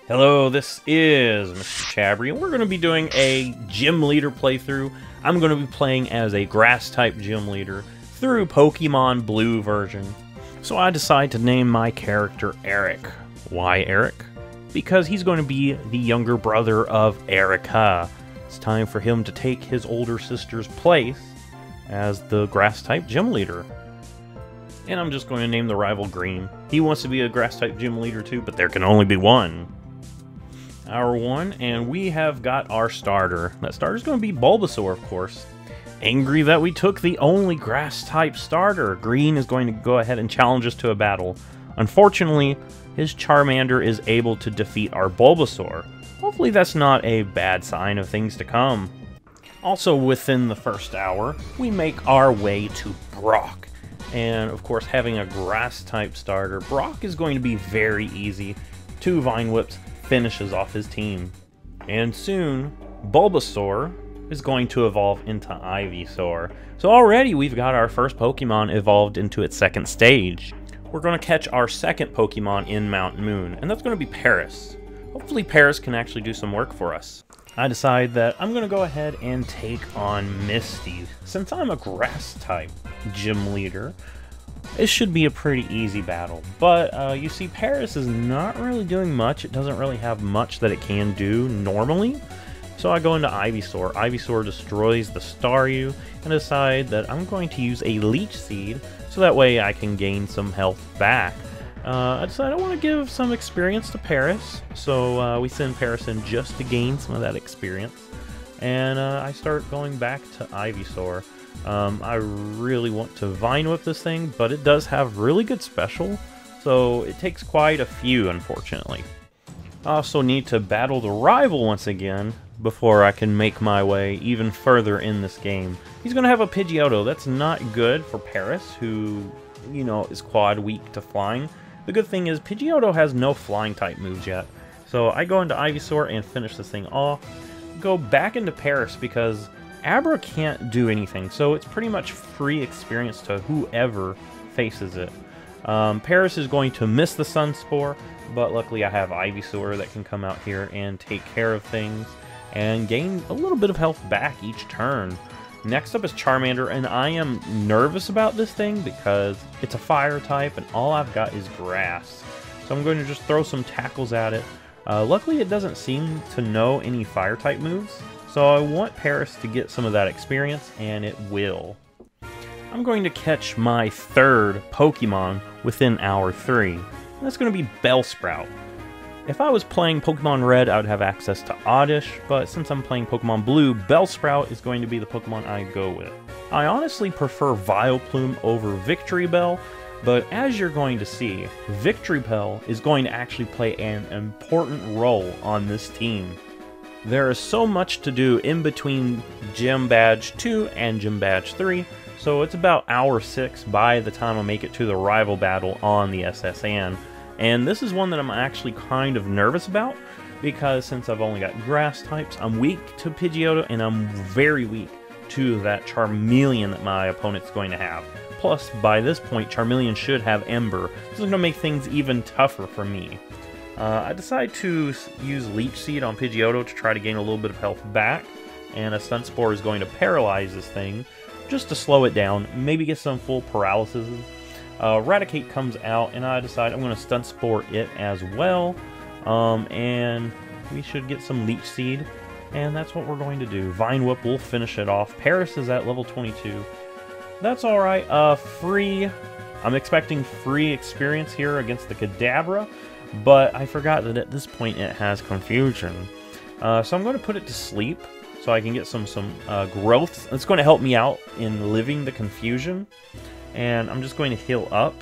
Hello, this is MrChabry, and we're going to be doing a gym leader playthrough. I'm going to be playing as a grass-type gym leader through Pokemon Blue version. So I decide to name my character Eric. Why Eric? Because he's going to be the younger brother of Erica. It's time for him to take his older sister's place as the grass-type gym leader. And I'm just going to name the rival Green. He wants to be a grass-type gym leader too, but there can only be one. Our one, and we have got our starter. That starter's going to be Bulbasaur, of course. Angry that we took the only grass-type starter, Green is going to go ahead and challenge us to a battle. Unfortunately, his Charmander is able to defeat our Bulbasaur. Hopefully that's not a bad sign of things to come. Also within the first hour, we make our way to Brock. And of course, having a grass-type starter, Brock is going to be very easy. 2 Vine Whips finishes off his team. And soon, Bulbasaur is going to evolve into Ivysaur. So already we've got our first Pokemon evolved into its second stage. We're going to catch our second Pokemon in Mount Moon, and that's going to be Paris. Hopefully Paris can actually do some work for us. I decide that I'm going to go ahead and take on Misty. Since I'm a grass-type gym leader, it should be a pretty easy battle. But you see, Paris is not really doing much. It doesn't really have much that it can do normally. So I go into Ivysaur. Ivysaur destroys the Staryu, and decide that I'm going to use a Leech Seed, so that way I can gain some health back. I decided I want to give some experience to Paris, so we send Paris in just to gain some of that experience. And I start going back to Ivysaur. I really want to Vine Whip this thing, but it does have really good special, so it takes quite a few, unfortunately. I also need to battle the rival once again before I can make my way even further in this game. He's going to have a Pidgeotto. That's not good for Paris, who, you know, is quad weak to flying. The good thing is Pidgeotto has no flying type moves yet. So I go into Ivysaur and finish this thing off. Go back into Paris because Abra can't do anything, so it's pretty much free experience to whoever faces it. Paris is going to miss the Sunspore, but luckily I have Ivysaur that can come out here and take care of things and gain a little bit of health back each turn. Next up is Charmander, and I am nervous about this thing because it's a fire type and all I've got is grass. So I'm going to just throw some tackles at it. Luckily it doesn't seem to know any fire type moves, so I want Paris to get some of that experience, and it will. I'm going to catch my third Pokemon within hour 3. And that's going to be Bellsprout. If I was playing Pokemon Red, I would have access to Oddish, but since I'm playing Pokemon Blue, Bellsprout is going to be the Pokemon I go with. I honestly prefer Vileplume over Victreebel, but as you're going to see, Victreebel is going to actually play an important role on this team. There is so much to do in between Gym Badge 2 and Gym Badge 3, so it's about hour 6 by the time I make it to the rival battle on the SSN. And this is one that I'm actually kind of nervous about, because since I've only got grass types, I'm weak to Pidgeotto, and I'm very weak to that Charmeleon that my opponent's going to have. Plus, by this point, Charmeleon should have Ember. This is going to make things even tougher for me. I decide to use Leech Seed on Pidgeotto to try to gain a little bit of health back, and a Sunspore is going to paralyze this thing just to slow it down, maybe get some full paralysis. Raticate comes out, and I decide I'm going to Stun Spore it as well, and we should get some Leech Seed, and that's what we're going to do. Vine Whip will finish it off. Paris is at level 22. That's alright. I'm expecting free experience here against the Kadabra, but I forgot that at this point it has Confusion. So I'm going to put it to sleep so I can get some growth. It's going to help me out in living the Confusion. And I'm just going to heal up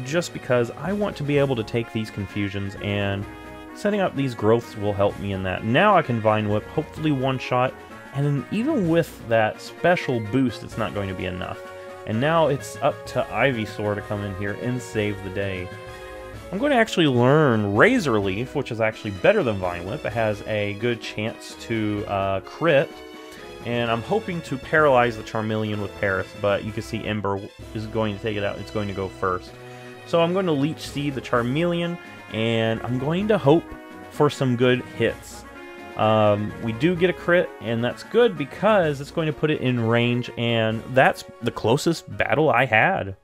just because I want to be able to take these Confusions, and setting up these growths will help me in that. Now I can Vine Whip, hopefully one-shot, and then even with that special boost, it's not going to be enough. And now it's up to Ivysaur to come in here and save the day. I'm going to actually learn Razor Leaf, which is actually better than Vine Whip. It has a good chance to crit. And I'm hoping to paralyze the Charmeleon with Paris, but you can see Ember is going to take it out. It's going to go first. So I'm going to Leech Seed the Charmeleon, and I'm going to hope for some good hits. We do get a crit, and that's good because it's going to put it in range, and that's the closest battle I had.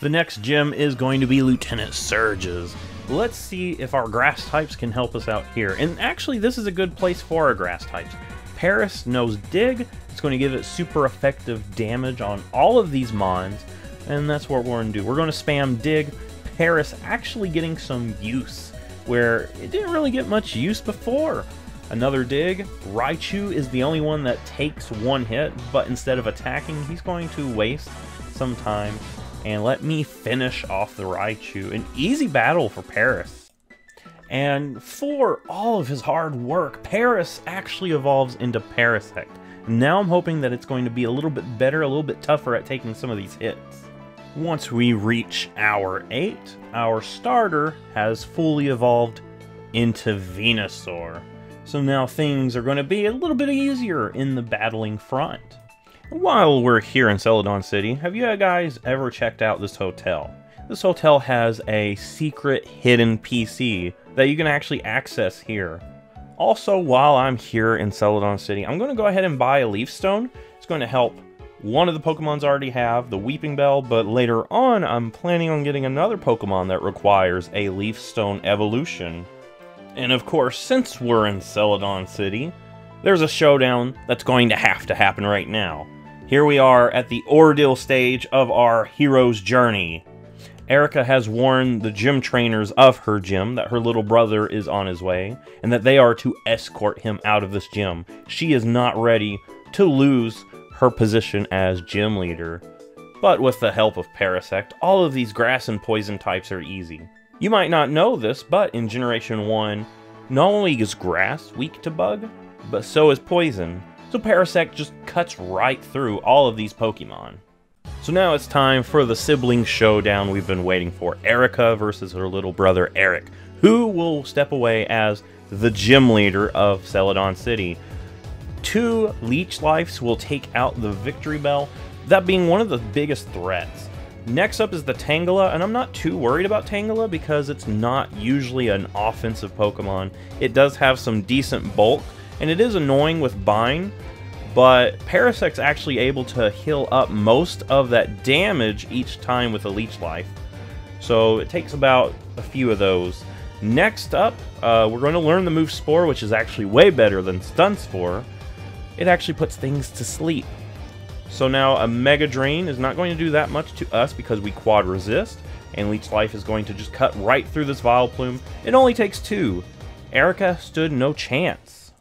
The next gym is going to be Lieutenant Surge's. Let's see if our grass types can help us out here. And actually, this is a good place for our grass types. Paris knows Dig. It's going to give it super effective damage on all of these mons, and that's what we're going to do. We're going to spam Dig. Paris actually getting some use where it didn't really get much use before. Another Dig. Raichu is the only one that takes one hit, but instead of attacking, he's going to waste some time and let me finish off the Raichu. An easy battle for Paris. And for all of his hard work, Paris actually evolves into Parasect. Now I'm hoping that it's going to be a little bit better, a little bit tougher at taking some of these hits. Once we reach hour 8, our starter has fully evolved into Venusaur. So now things are going to be a little bit easier in the battling front. While we're here in Celadon City, have you guys ever checked out this hotel? This hotel has a secret hidden PC that you can actually access here. Also, while I'm here in Celadon City, I'm going to go ahead and buy a Leaf Stone. It's going to help one of the Pokemons I already have, the Weeping Bell, but later on I'm planning on getting another Pokemon that requires a Leaf Stone evolution. And of course, since we're in Celadon City, there's a showdown that's going to happen right now. Here we are at the ordeal stage of our hero's journey. Erica has warned the gym trainers of her gym that her little brother is on his way, and that they are to escort him out of this gym. She is not ready to lose her position as gym leader. But with the help of Parasect, all of these grass and poison types are easy. You might not know this, but in Generation 1, not only is grass weak to bug, but so is poison. So Parasect just cuts right through all of these Pokemon. So now it's time for the sibling showdown we've been waiting for. Erica versus her little brother Eric, who will step away as the gym leader of Celadon City. 2 Leech Lives will take out the Victory Bell, that being one of the biggest threats. Next up is the Tangela, and I'm not too worried about Tangela because it's not usually an offensive Pokemon. It does have some decent bulk, and it is annoying with Bind, but Parasect's actually able to heal up most of that damage each time with a Leech Life. So it takes about a few of those. Next up, we're going to learn the move Spore, which is actually way better than Stun Spore. It actually puts things to sleep. So now a Mega Drain is not going to do that much to us because we Quad Resist, and Leech Life is going to just cut right through this Vileplume. It only takes 2. Erica stood no chance.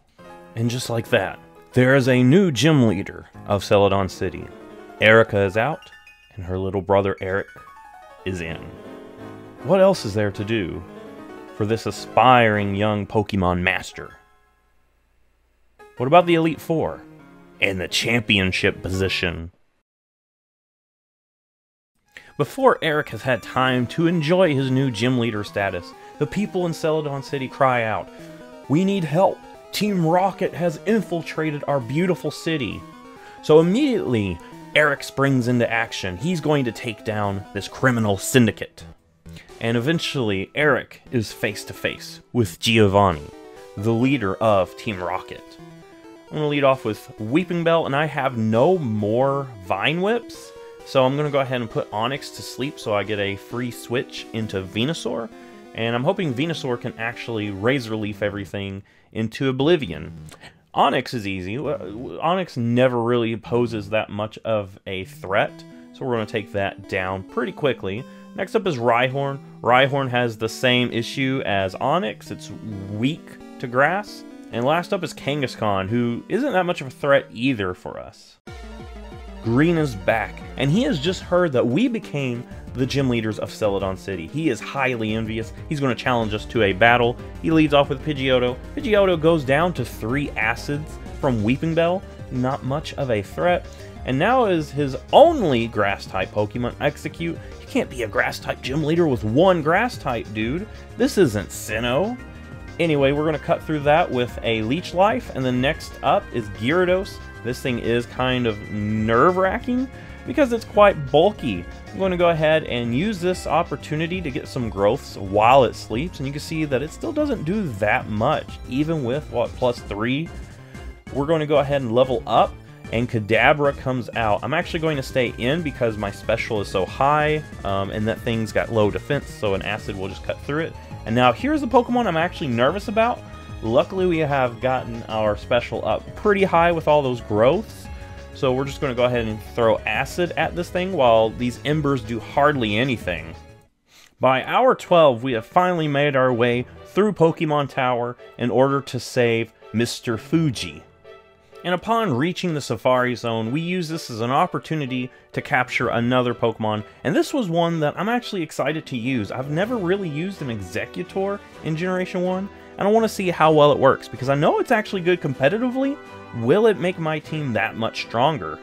And just like that, there is a new gym leader of Celadon City. Erica is out, and her little brother Eric is in. What else is there to do for this aspiring young Pokemon master? What about the Elite Four and the championship position? Before Eric has had time to enjoy his new gym leader status, the people in Celadon City cry out, "We need help! Team Rocket has infiltrated our beautiful city." So immediately, Eric springs into action. He's going to take down this criminal syndicate. And eventually, Eric is face to face with Giovanni, the leader of Team Rocket. I'm going to lead off with Weeping Bell, and I have no more Vine Whips, so I'm going to go ahead and put Onix to sleep so I get a free switch into Venusaur, and I'm hoping Venusaur can actually Razor Leaf everything into Oblivion. Onix is easy. Onix never really poses that much of a threat, so we're going to take that down pretty quickly. Next up is Rhyhorn. Rhyhorn has the same issue as Onix. It's weak to grass. And last up is Kangaskhan, who isn't that much of a threat either for us. Green is back, and he has just heard that we became the gym leaders of Celadon City. He is highly envious. He's going to challenge us to a battle. He leads off with Pidgeotto. Pidgeotto goes down to 3 acids from Weeping Bell. Not much of a threat. And now is his only Grass-type Pokemon, Execute. You can't be a Grass-type gym leader with 1 Grass-type, dude. This isn't Sinnoh. Anyway, we're going to cut through that with a Leech Life, and then next up is Gyarados. This thing is kind of nerve-wracking because it's quite bulky. I'm going to go ahead and use this opportunity to get some growths while it sleeps, and you can see that it still doesn't do that much, even with, what, +3? We're going to go ahead and level up, and Kadabra comes out. I'm actually going to stay in because my special is so high, and that thing's got low defense, so an acid will just cut through it. And now here's the Pokemon I'm actually nervous about. Luckily, we have gotten our special up pretty high with all those growths, so we're just going to go ahead and throw acid at this thing while these embers do hardly anything. By hour 12, we have finally made our way through Pokemon Tower in order to save Mr. Fuji. And upon reaching the Safari Zone, we use this as an opportunity to capture another Pokemon, and this was one that I'm actually excited to use. I've never really used an Exeggutor in Generation 1, and I want to see how well it works, because I know it's actually good competitively. Will it make my team that much stronger?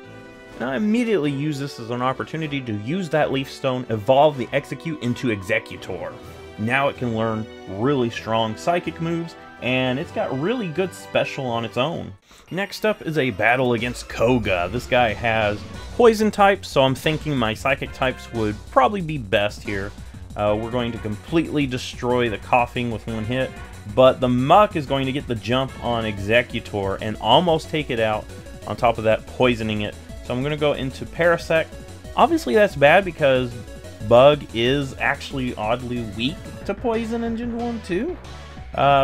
And I immediately use this as an opportunity to use that Leaf Stone, evolve the Execute into Exeggutor. Now it can learn really strong Psychic moves, and it's got really good special on its own. Next up is a battle against Koga. This guy has Poison types, so I'm thinking my Psychic types would probably be best here. We're going to completely destroy the Coughing with one hit, but the Muck is going to get the jump on Exeggutor and almost take it out, on top of that poisoning it. So I'm going to go into Parasect. Obviously that's bad because Bug is actually oddly weak to poison in Gen 1 too.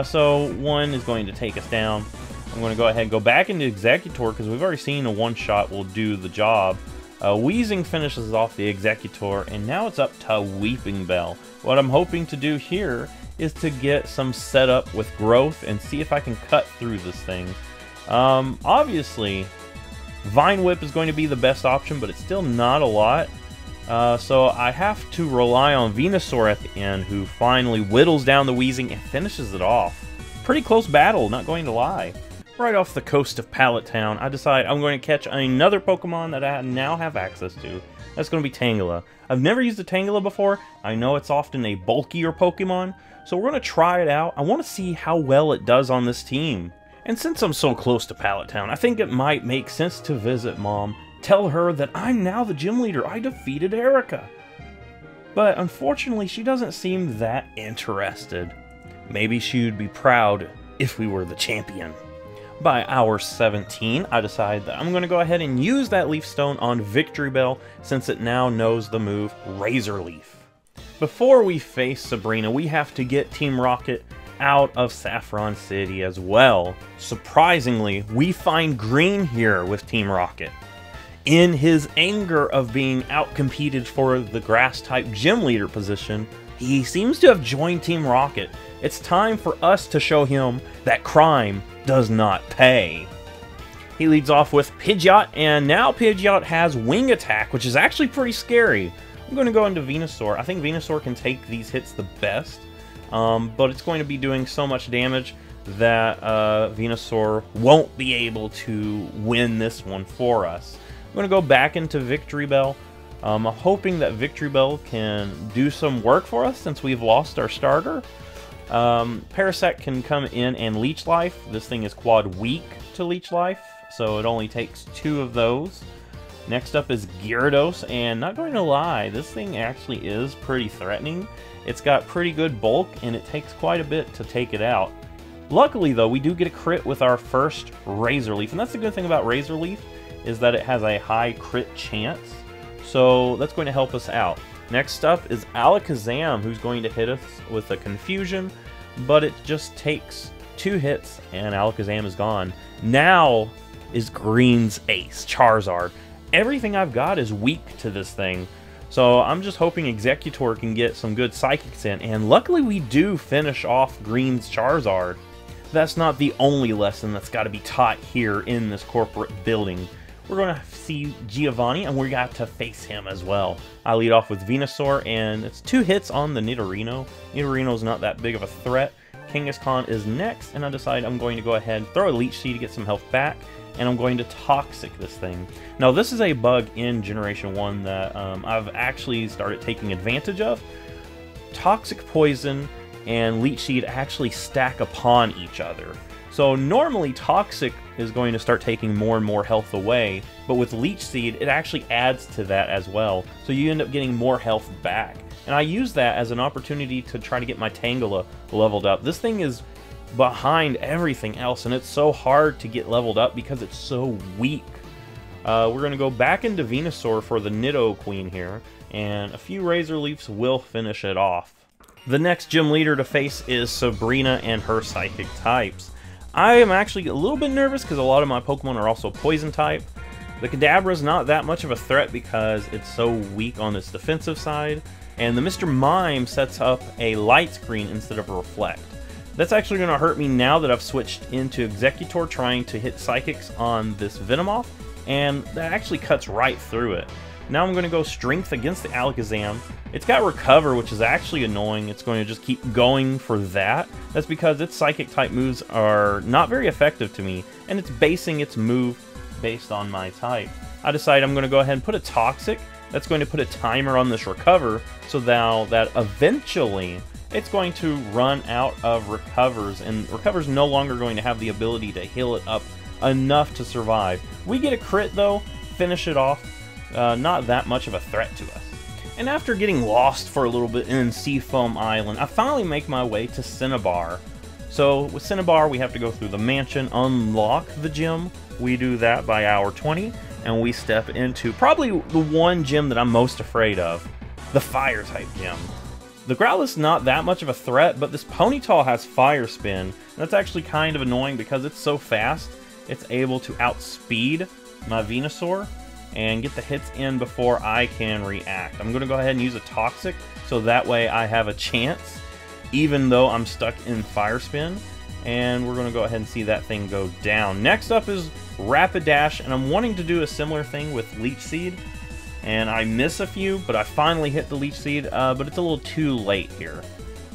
So one is going to take us down. I'm going to go ahead and go back into Exeggutor because we've already seen a one-shot will do the job. Wheezing finishes off the Exeggutor, and now it's up to Weeping Bell. What I'm hoping to do here is to get some setup with growth and see if I can cut through this thing. Obviously, Vine Whip is going to be the best option, but it's still not a lot. So I have to rely on Venusaur at the end, who finally whittles down the Wheezing and finishes it off. Pretty close battle, not going to lie. Right off the coast of Pallet Town, I decide I'm going to catch another Pokemon that I now have access to. That's going to be Tangela. I've never used a Tangela before. I know it's often a bulkier Pokemon, so we're going to try it out. I want to see how well it does on this team. And since I'm so close to Pallet Town, I think it might make sense to visit Mom. Tell her that I'm now the gym leader. I defeated Erica. But unfortunately, she doesn't seem that interested. Maybe she would be proud if we were the champion. By hour 17, I decide that I'm going to go ahead and use that Leaf Stone on Victory Bell since it now knows the move Razor Leaf. Before we face Sabrina, we have to get Team Rocket out of Saffron City as well. Surprisingly, we find Green here with Team Rocket. In his anger of being outcompeted for the Grass-type gym leader position, he seems to have joined Team Rocket. It's time for us to show him that crime does not pay. He leads off with Pidgeot, and now Pidgeot has Wing Attack, which is actually pretty scary. I'm going to go into Venusaur. I think Venusaur can take these hits the best, but it's going to be doing so much damage that Venusaur won't be able to win this one for us. I'm going to go back into Victory Bell. I'm hoping that Victory Bell can do some work for us since we've lost our starter. Parasect can come in and Leech Life. This thing is quad weak to Leech Life, so it only takes 2 of those. Next up is Gyarados, and not going to lie, this thing actually is pretty threatening. It's got pretty good bulk, and it takes quite a bit to take it out. Luckily, though, we do get a crit with our first Razor Leaf, and that's the good thing about Razor Leaf, is that it has a high crit chance, so that's going to help us out. Next up is Alakazam, who's going to hit us with a Confusion, but it just takes 2 hits, and Alakazam is gone. Now is Green's ace, Charizard. Everything I've got is weak to this thing, so I'm just hoping Exeggutor can get some good Psychics in, and luckily we do finish off Green's Charizard. That's not the only lesson that's got to be taught here in this corporate building. We're going to see Giovanni, and we got to face him as well. I lead off with Venusaur, and it's 2 hits on the Nidorino. Nidorino's not that big of a threat. Kangaskhan is next, and I decide I'm going to go ahead and throw a Leech Seed to get some health back, and I'm going to Toxic this thing. Now, this is a bug in Generation 1 that I've actually started taking advantage of. Toxic Poison and Leech Seed actually stack upon each other. So normally Toxic is going to start taking more and more health away, but with Leech Seed it actually adds to that as well, so you end up getting more health back. And I use that as an opportunity to try to get my Tangela leveled up. This thing is behind everything else, and it's so hard to get leveled up because it's so weak. We're going to go back into Venusaur for the Nidoqueen here, and a few Razor Leafs will finish it off. The next gym leader to face is Sabrina and her Psychic types. I am actually a little bit nervous because a lot of my Pokemon are also Poison type. The Kadabra is not that much of a threat because it's so weak on its defensive side, and the Mr. Mime sets up a Light Screen instead of a Reflect. That's actually going to hurt me now that I've switched into Executor trying to hit Psychics on this Venomoth, and that actually cuts right through it. Now I'm going to go Strength against the Alakazam. It's got Recover, which is actually annoying. It's going to just keep going for that. That's because its Psychic type moves are not very effective to me, and it's basing its move based on my type. I decide I'm going to go ahead and put a Toxic. That's going to put a timer on this Recover, so now that eventually it's going to run out of Recovers, and Recover's no longer going to have the ability to heal it up enough to survive. We get a crit though, finish it off. Not that much of a threat to us. And after getting lost for a little bit in Seafoam Island, I finally make my way to Cinnabar. So with Cinnabar, we have to go through the mansion, unlock the gym. We do that by hour 20, and we step into probably the one gym that I'm most afraid of, the Fire type gym. The Growlithe's not that much of a threat, but this Ponyta has Fire Spin, and that's actually kind of annoying because it's so fast. It's able to outspeed my Venusaur and get the hits in before I can react. I'm going to go ahead and use a Toxic, so that way I have a chance, even though I'm stuck in Fire Spin. And we're going to go ahead and see that thing go down. Next up is Rapidash, and I'm wanting to do a similar thing with Leech Seed. And I miss a few, but I finally hit the Leech Seed, but it's a little too late here.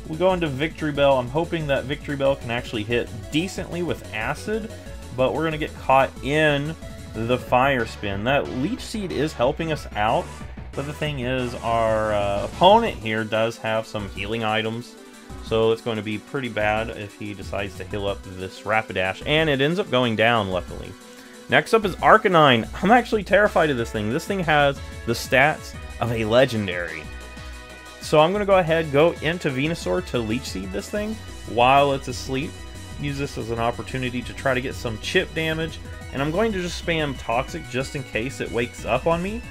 We go into Victory Bell. I'm hoping that Victory Bell can actually hit decently with Acid, but we're going to get caught in the Fire Spin. That Leech Seed is helping us out, but the thing is, our opponent here does have some healing items, so it's going to be pretty bad if he decides to heal up this Rapidash, and it ends up going down, luckily. Next up is Arcanine. I'm actually terrified of this thing. This thing has the stats of a legendary. So I'm going to go ahead, go into Venusaur to Leech Seed this thing while it's asleep. Use this as an opportunity to try to get some chip damage, and I'm going to just spam Toxic just in case it wakes up on me.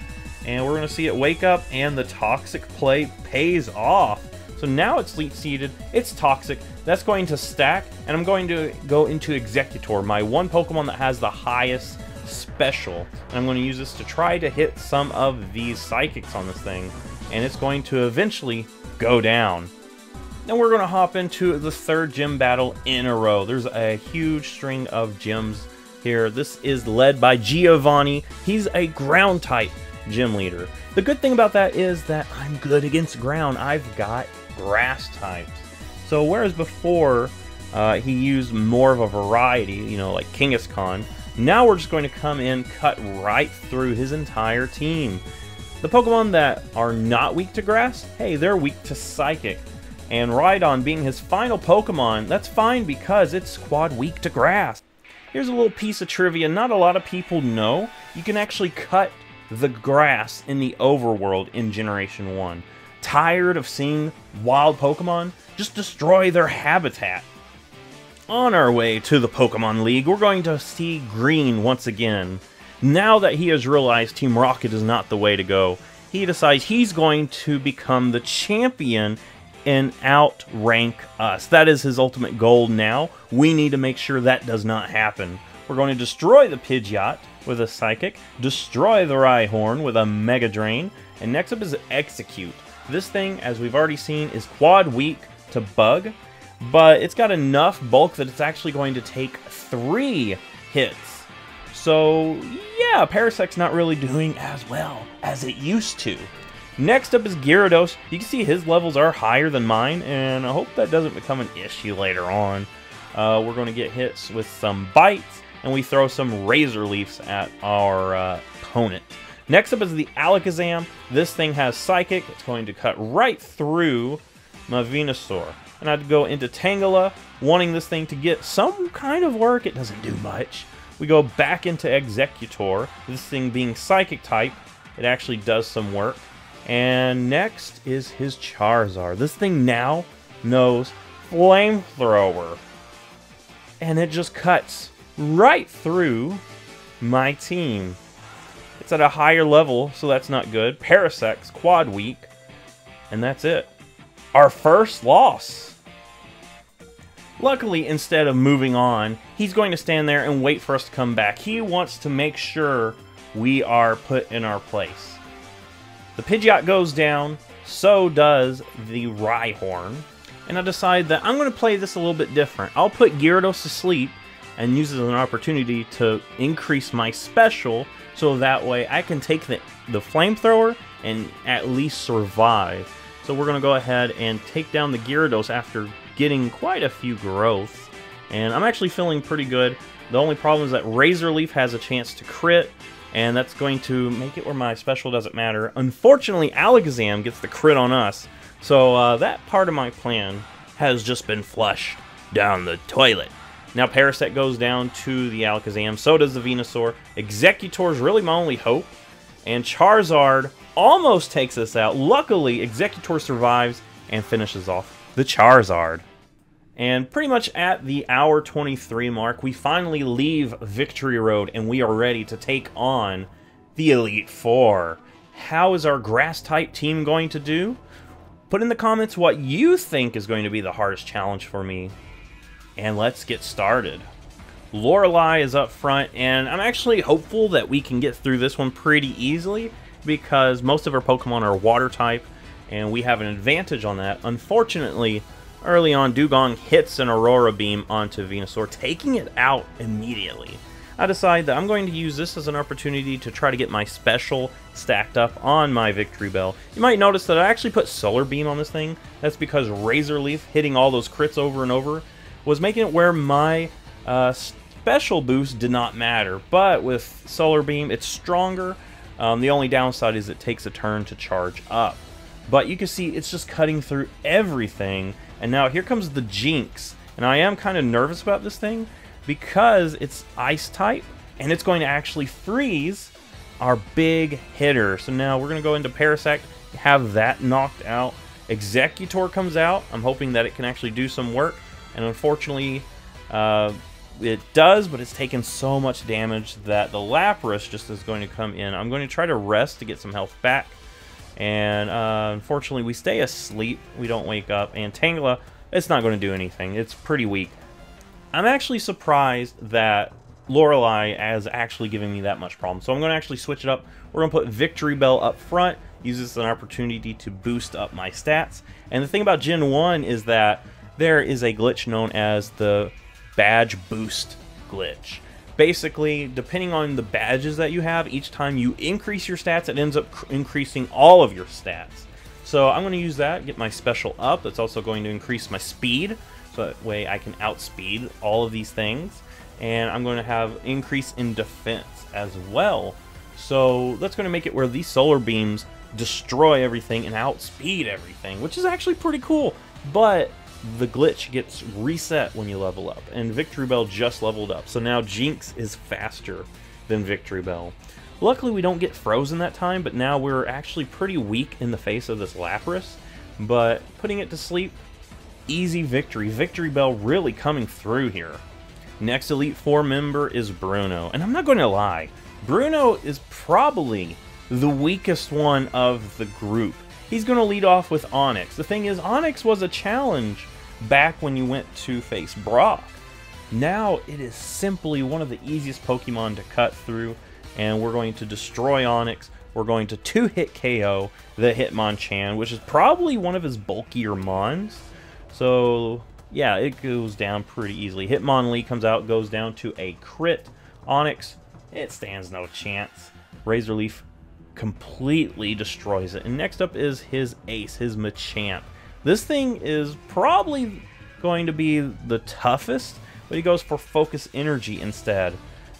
And we're going to see it wake up, and the Toxic play pays off. So now it's Leech Seeded, it's Toxic, that's going to stack, and I'm going to go into Executor, my one Pokemon that has the highest special. And I'm going to use this to try to hit some of these Psychics on this thing, and it's going to eventually go down. Then we're going to hop into the third gym battle in a row. There's a huge string of gyms here. This is led by Giovanni. He's a ground type gym leader. The good thing about that is that I'm good against ground. I've got grass types. So whereas before he used more of a variety, you know, like Kangaskhan, now we're just going to come in, cut right through his entire team. The Pokemon that are not weak to grass, hey, they're weak to Psychic. And Rhydon being his final Pokemon, that's fine because it's squad weak to grass. Here's a little piece of trivia not a lot of people know. You can actually cut the grass in the overworld in Generation 1. Tired of seeing wild Pokemon? Just destroy their habitat. On our way to the Pokemon League, we're going to see Green once again. Now that he has realized Team Rocket is not the way to go, he decides he's going to become the champion and outrank us. That is his ultimate goal now. We need to make sure that does not happen. We're going to destroy the Pidgeot with a Psychic, destroy the Rhyhorn with a Mega Drain, and next up is Execute. This thing, as we've already seen, is quad weak to Bug, but it's got enough bulk that it's actually going to take 3 hits. So yeah, Parasec's not really doing as well as it used to. Next up is Gyarados. You can see his levels are higher than mine, and I hope that doesn't become an issue later on. We're going to get hits with some bites, and we throw some Razor Leafs at our opponent. Next up is the Alakazam. This thing has Psychic. It's going to cut right through my Venusaur. And I'd go into Tangela, wanting this thing to get some kind of work. It doesn't do much. We go back into Executor, this thing being Psychic type. It actually does some work. And next is his Charizard. This thing now knows Flamethrower. And it just cuts right through my team. It's at a higher level, so that's not good. Parasect's Quad Weak. And that's it. Our first loss. Luckily, instead of moving on, he's going to stand there and wait for us to come back. He wants to make sure we are put in our place. The Pidgeot goes down, so does the Rhyhorn. And I decide that I'm going to play this a little bit different. I'll put Gyarados to sleep and use it as an opportunity to increase my special, so that way I can take the Flamethrower and at least survive. So we're going to go ahead and take down the Gyarados after getting quite a few growth. And I'm actually feeling pretty good. The only problem is that Razor Leaf has a chance to crit, and that's going to make it where my special doesn't matter. Unfortunately, Alakazam gets the crit on us, so that part of my plan has just been flushed down the toilet. Now Parasect goes down to the Alakazam, so does the Venusaur. Executor is really my only hope, and Charizard almost takes us out. Luckily, Executor survives and finishes off the Charizard. And pretty much at the hour 23 mark, we finally leave Victory Road, and we are ready to take on the Elite Four. How is our Grass-type team going to do? Put in the comments what you think is going to be the hardest challenge for me. And let's get started. Lorelei is up front, and I'm actually hopeful that we can get through this one pretty easily, because most of our Pokemon are Water-type, and we have an advantage on that. Unfortunately, early on, Dugong hits an Aurora Beam onto Venusaur, taking it out immediately. I decide that I'm going to use this as an opportunity to try to get my special stacked up on my Victory Bell. You might notice that I actually put Solar Beam on this thing. That's because Razor Leaf hitting all those crits over and over was making it where my special boost did not matter. But with Solar Beam, it's stronger. The only downside is it takes a turn to charge up. But you can see it's just cutting through everything. And now here comes the Jinx. And I am kind of nervous about this thing because it's Ice type. And it's going to actually freeze our big hitter. So now we're going to go into Parasect, have that knocked out. Executor comes out. I'm hoping that it can actually do some work. And unfortunately, it does, but it's taken so much damage that the Lapras just is going to come in. I'm going to try to rest to get some health back. And unfortunately, we stay asleep. We don't wake up. And Tangela, it's not going to do anything. It's pretty weak. I'm actually surprised that Lorelei is actually giving me that much problem. So I'm going to actually switch it up. We're going to put Victory Bell up front. Use this as an opportunity to boost up my stats. And the thing about Gen 1 is that there is a glitch known as the Badge Boost glitch. Basically, depending on the badges that you have, each time you increase your stats, it ends up increasing all of your stats. So I'm going to use that, get my special up. That's also going to increase my speed, so that way I can outspeed all of these things. And I'm going to have increase in defense as well. So that's going to make it where these Solar Beams destroy everything and outspeed everything, which is actually pretty cool. But the glitch gets reset when you level up, and Victory Bell just leveled up, so now Jinx is faster than Victory Bell. Luckily, we don't get frozen that time, but now we're actually pretty weak in the face of this Lapras, but putting it to sleep, easy victory. Victory Bell really coming through here. Next Elite Four member is Bruno, and I'm not going to lie, Bruno is probably the weakest one of the group. He's going to lead off with Onix. The thing is, Onix was a challenge back when you went to face Brock. Now it is simply one of the easiest Pokemon to cut through, and we're going to destroy Onix. We're going to two-hit KO the Hitmonchan, which is probably one of his bulkier Mons. So yeah, it goes down pretty easily. Hitmonlee comes out, goes down to a crit. Onix, it stands no chance. Razor Leaf completely destroys it. And next up is his ace, his Machamp. This thing is probably going to be the toughest, but he goes for Focus Energy instead.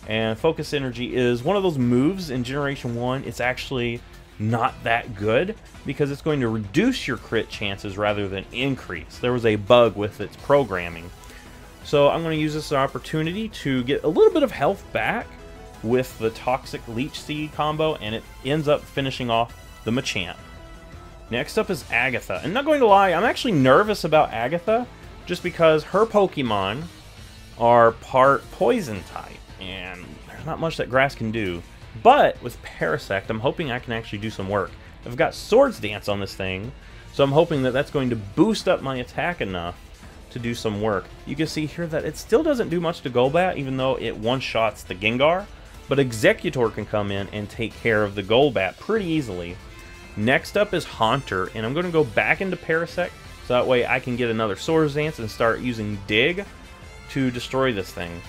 And Focus Energy is one of those moves in Generation 1. It's actually not that good because it's going to reduce your crit chances rather than increase. There was a bug with its programming. So I'm going to use this as an opportunity to get a little bit of health back with the Toxic Leech Seed combo, and it ends up finishing off the Machamp. Next up is Agatha. And not going to lie, I'm actually nervous about Agatha just because her Pokemon are part poison type, and there's not much that grass can do. But with Parasect, I'm hoping I can actually do some work. I've got Swords Dance on this thing, so I'm hoping that that's going to boost up my attack enough to do some work. You can see here that it still doesn't do much to Golbat, even though it one-shots the Gengar, but Executor can come in and take care of the Golbat pretty easily. Next up is Haunter, and I'm going to go back into Parasect, so that way I can get another Swords Dance and start using Dig to destroy this thing.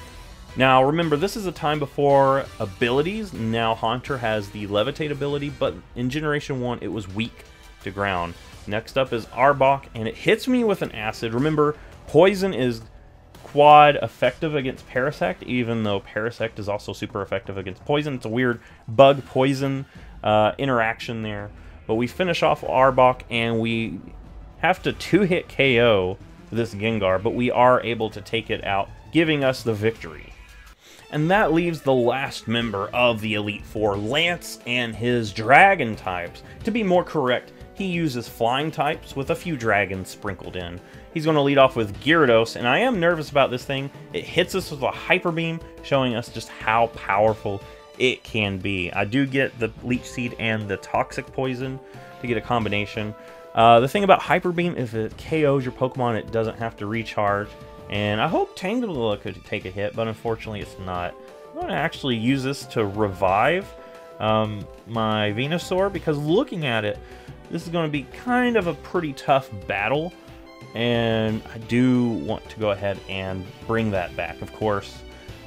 Now remember, this is a time before abilities. Now Haunter has the Levitate ability, but in Generation 1 it was weak to ground. Next up is Arbok, and it hits me with an Acid. Remember, Poison is quad effective against Parasect, even though Parasect is also super effective against Poison. It's a weird bug-poison interaction there. But we finish off Arbok, and we have to two-hit KO this Gengar, but we are able to take it out, giving us the victory. And that leaves the last member of the Elite Four, Lance, and his Dragon types. To be more correct, he uses Flying types with a few Dragons sprinkled in. He's going to lead off with Gyarados, and I am nervous about this thing. It hits us with a Hyper Beam, showing us just how powerful it can be. I do get the Leech Seed and the Toxic Poison to get a combination. The thing about Hyper Beam, if it KOs your Pokemon, it doesn't have to recharge. And I hope Tangela could take a hit, but unfortunately it's not. I'm going to actually use this to revive my Venusaur, because looking at it, this is going to be kind of a pretty tough battle. And I do want to go ahead and bring that back, of course.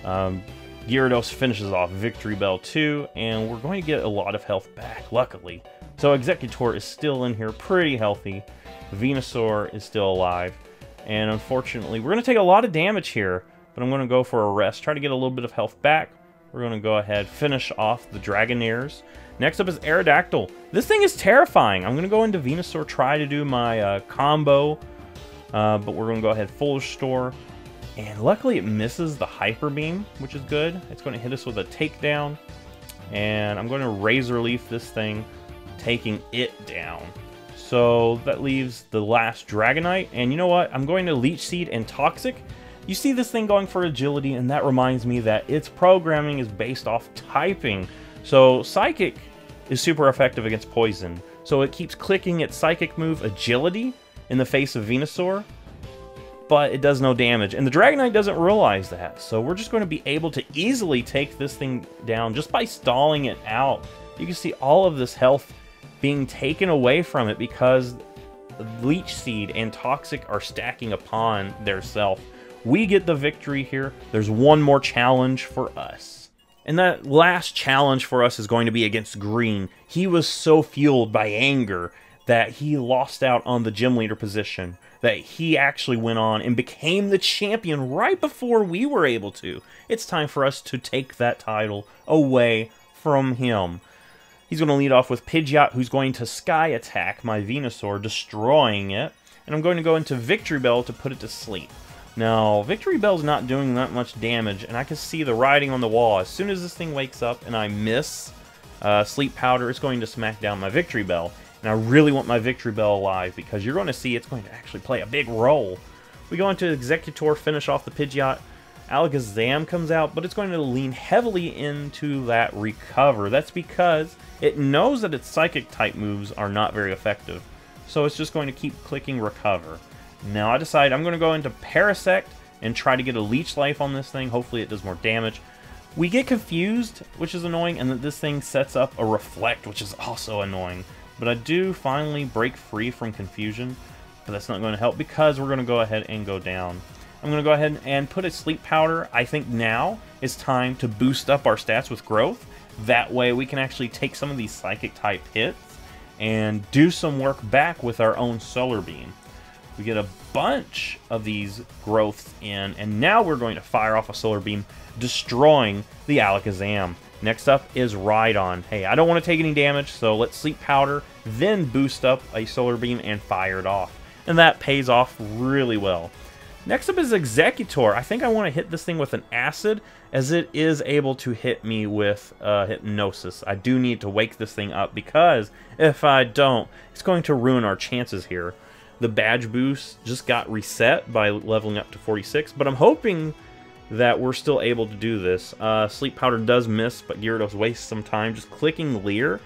Gyarados finishes off Victory Bell 2, and we're going to get a lot of health back, luckily. So Executor is still in here, pretty healthy. Venusaur is still alive. And unfortunately, we're going to take a lot of damage here, but I'm going to go for a rest, try to get a little bit of health back. We're going to go ahead, finish off the Dragonairs. Next up is Aerodactyl. This thing is terrifying. I'm going to go into Venusaur, try to do my combo, but we're going to go ahead, full restore. And luckily it misses the Hyper Beam, which is good. It's going to hit us with a takedown. And I'm going to Razor Leaf this thing, taking it down. So that leaves the last Dragonite, and you know what? I'm going to Leech Seed and Toxic. You see this thing going for agility, and that reminds me that its programming is based off typing. So Psychic is super effective against Poison. So it keeps clicking its Psychic move, Agility, in the face of Venusaur, but it does no damage. And the Dragonite doesn't realize that. So we're just going to be able to easily take this thing down just by stalling it out. You can see all of this health being taken away from it because Leech Seed and Toxic are stacking upon their self. We get the victory here. There's one more challenge for us. And that last challenge for us is going to be against Green. He was so fueled by anger that he lost out on the gym leader position, that he actually went on and became the champion right before we were able to. It's time for us to take that title away from him. He's going to lead off with Pidgeot, who's going to Sky Attack my Venusaur, destroying it. And I'm going to go into Victory Bell to put it to sleep. Now, Victory Bell's not doing that much damage, and I can see the writing on the wall. As soon as this thing wakes up and I miss Sleep Powder, it's going to smack down my Victory Bell. And I really want my Victory Bell alive, because you're going to see it's going to actually play a big role. We go into Executor, finish off the Pidgeot. Alakazam comes out, but it's going to lean heavily into that Recover. That's because it knows that its Psychic-type moves are not very effective. So it's just going to keep clicking Recover. Now I decide I'm going to go into Parasect and try to get a Leech Life on this thing. Hopefully it does more damage. We get confused, which is annoying, and that this thing sets up a Reflect, which is also annoying. But I do finally break free from confusion, but that's not going to help because we're going to go ahead and go down. I'm going to go ahead and put a Sleep Powder. I think now is time to boost up our stats with Growth. That way we can actually take some of these Psychic-type hits and do some work back with our own Solar Beam. We get a bunch of these growths in, and now we're going to fire off a Solar Beam, destroying the Alakazam. Next up is Rhydon. Hey, I don't want to take any damage, so let's Sleep Powder, then boost up a Solar Beam and fire it off. And that pays off really well. Next up is Executor. I think I want to hit this thing with an Acid, as it is able to hit me with Hypnosis. I do need to wake this thing up, because if I don't, it's going to ruin our chances here. The badge boost just got reset by leveling up to 46, but I'm hoping that we're still able to do this. Sleep Powder does miss, but Gyarados wastes some time just clicking Leer,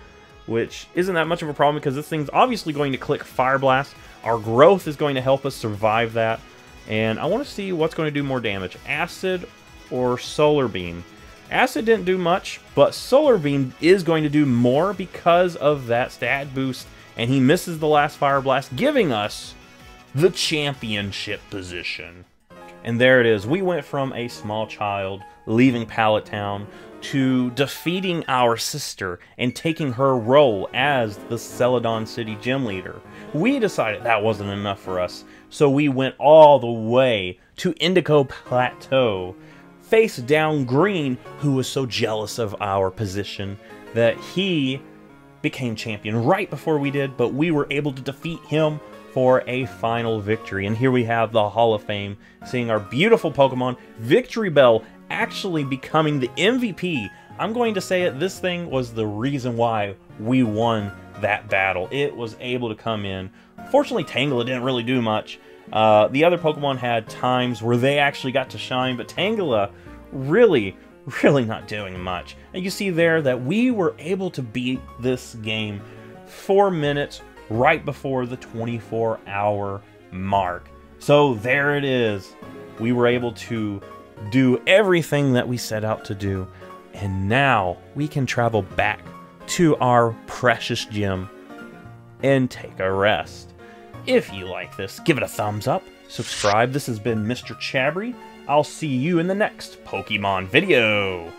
which isn't that much of a problem because this thing's obviously going to click Fire Blast. Our growth is going to help us survive that, and I want to see what's going to do more damage, Acid or Solar Beam. Acid didn't do much, but Solar Beam is going to do more because of that stat boost, and he misses the last Fire Blast, giving us the championship position. And there it is. We went from a small child leaving Pallet Town to defeating our sister and taking her role as the Celadon City Gym Leader. We decided that wasn't enough for us, so we went all the way to Indigo Plateau, face down Green, who was so jealous of our position that he became champion right before we did, but we were able to defeat him for a final victory. And here we have the Hall of Fame, seeing our beautiful Pokemon, Victory Bell, actually becoming the MVP. I'm going to say it, this thing was the reason why we won that battle. It was able to come in. Fortunately, Tangela didn't really do much. The other Pokemon had times where they actually got to shine, but Tangela really not doing much. And you see there that we were able to beat this game 4 minutes right before the 24-hour mark. So there it is. We were able to do everything that we set out to do, and now we can travel back to our precious gym and take a rest. If you like this, give it a thumbs up, subscribe. This has been MrChabry. I'll see you in the next Pokemon video.